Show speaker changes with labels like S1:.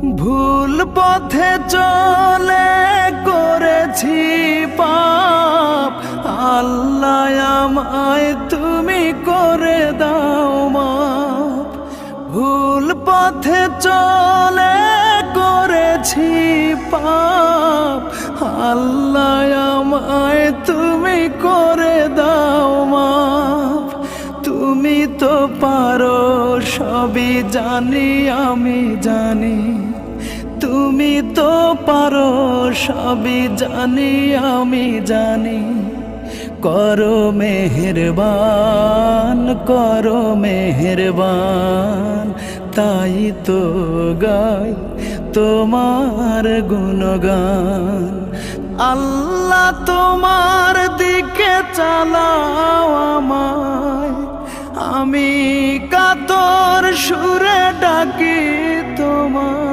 S1: ভুল পথে চলে করেছি পাপ, আল্লাহ আমায় তুমি করে দাও মাপ। ভুল পথে চলে করেছি পাপ, আল্লাহ আমায় তুমি করে দাও মাপ। তুমি তো পারো সবই জানি আমি জানি, তুমি তো পারো সবই জানি আমি জানি। করো মেহেরবান, করো মেহেরবান, তাই তো গাই তোমার গুণগান। আল্লাহ তোমার দিকে চালাও আমায়, আমি কাতর সুরে ডাকি তোমার।